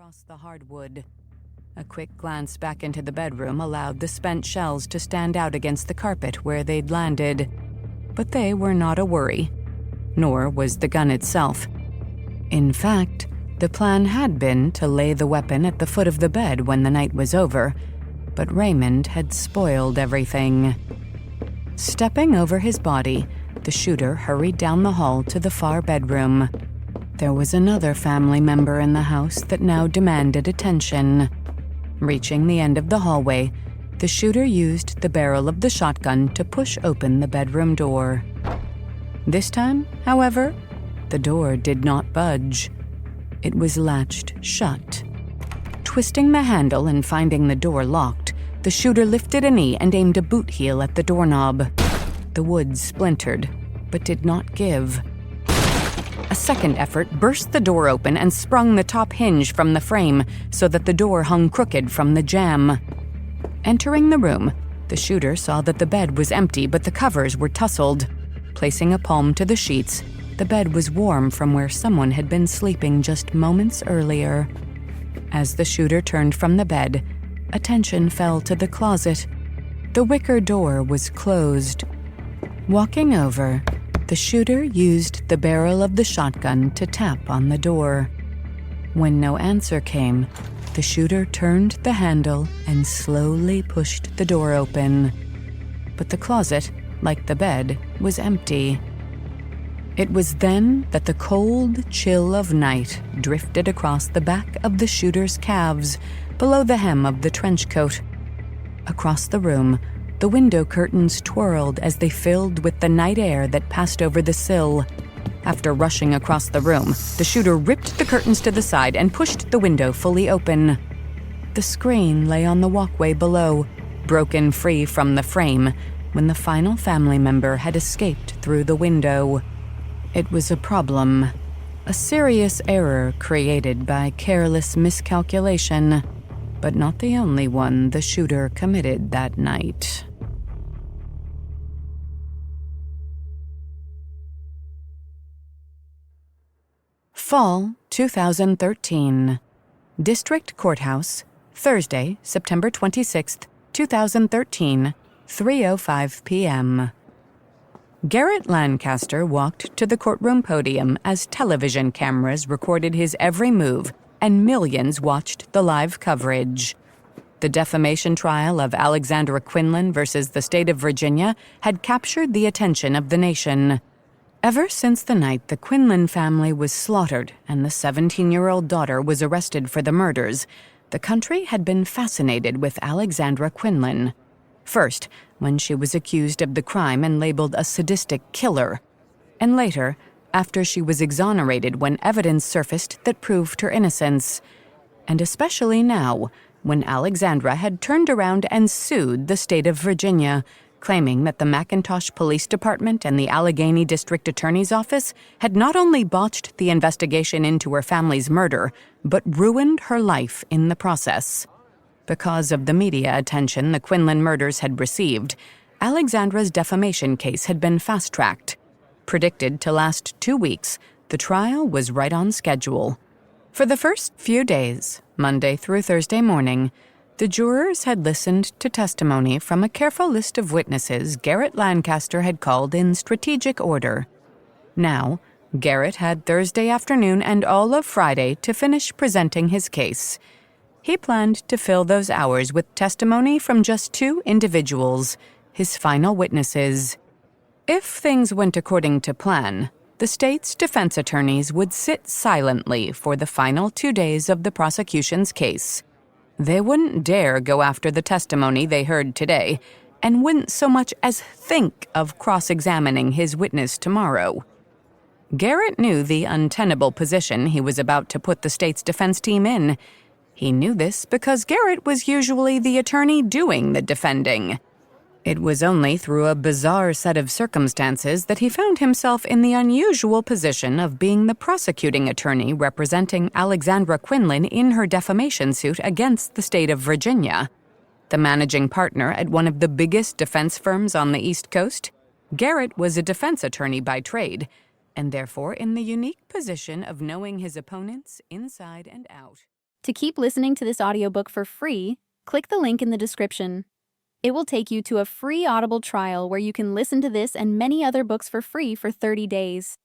across the hardwood. A quick glance back into the bedroom allowed the spent shells to stand out against the carpet where they'd landed. But they were not a worry, nor was the gun itself. In fact, the plan had been to lay the weapon at the foot of the bed when the night was over, but Raymond had spoiled everything. Stepping over his body, the shooter hurried down the hall to the far bedroom. There was another family member in the house that now demanded attention. Reaching the end of the hallway, the shooter used the barrel of the shotgun to push open the bedroom door. This time, however, the door did not budge. It was latched shut. Twisting the handle and finding the door locked, the shooter lifted a knee and aimed a boot heel at the doorknob. The wood splintered, but did not give. A second effort burst the door open and sprung the top hinge from the frame so that the door hung crooked from the jam. Entering the room, the shooter saw that the bed was empty, but the covers were tousled. Placing a palm to the sheets, the bed was warm from where someone had been sleeping just moments earlier. As the shooter turned from the bed, attention fell to the closet. The wicker door was closed. Walking over, the shooter used the barrel of the shotgun to tap on the door. When no answer came, the shooter turned the handle and slowly pushed the door open. But the closet, like the bed, was empty. It was then that the cold chill of night drifted across the back of the shooter's calves, below the hem of the trench coat. Across the room, the window curtains twirled as they filled with the night air that passed over the sill. After rushing across the room, the shooter ripped the curtains to the side and pushed the window fully open. The screen lay on the walkway below, broken free from the frame, when the final family member had escaped through the window. It was a problem, a serious error created by careless miscalculation, but not the only one the shooter committed that night. Fall 2013. District Courthouse, Thursday, September 26, 2013, 3:05 p.m. Garrett Lancaster walked to the courtroom podium as television cameras recorded his every move and millions watched the live coverage. The defamation trial of Alexandra Quinlan versus the state of Virginia had captured the attention of the nation. Ever since the night the Quinlan family was slaughtered and the 17-year-old daughter was arrested for the murders, the country had been fascinated with Alexandra Quinlan. First, when she was accused of the crime and labeled a sadistic killer, and later, after she was exonerated when evidence surfaced that proved her innocence. And especially now, when Alexandra had turned around and sued the state of Virginia, claiming that the McIntosh Police Department and the Allegheny District Attorney's Office had not only botched the investigation into her family's murder, but ruined her life in the process. Because of the media attention the Quinlan murders had received, Alexandra's defamation case had been fast-tracked. Predicted to last 2 weeks, the trial was right on schedule. For the first few days, Monday through Thursday morning, the jurors had listened to testimony from a careful list of witnesses Garrett Lancaster had called in strategic order. Now, Garrett had Thursday afternoon and all of Friday to finish presenting his case. He planned to fill those hours with testimony from just 2 individuals, his final witnesses. If things went according to plan, the state's defense attorneys would sit silently for the final 2 days of the prosecution's case. They wouldn't dare go after the testimony they heard today, and wouldn't so much as think of cross-examining his witness tomorrow. Garrett knew the untenable position he was about to put the state's defense team in. He knew this because Garrett was usually the attorney doing the defending. It was only through a bizarre set of circumstances that he found himself in the unusual position of being the prosecuting attorney representing Alexandra Quinlan in her defamation suit against the state of Virginia. The managing partner at one of the biggest defense firms on the East Coast, Garrett was a defense attorney by trade, and therefore in the unique position of knowing his opponents inside and out. To keep listening to this audiobook for free, click the link in the description. It will take you to a free Audible trial where you can listen to this and many other books for free for 30 days.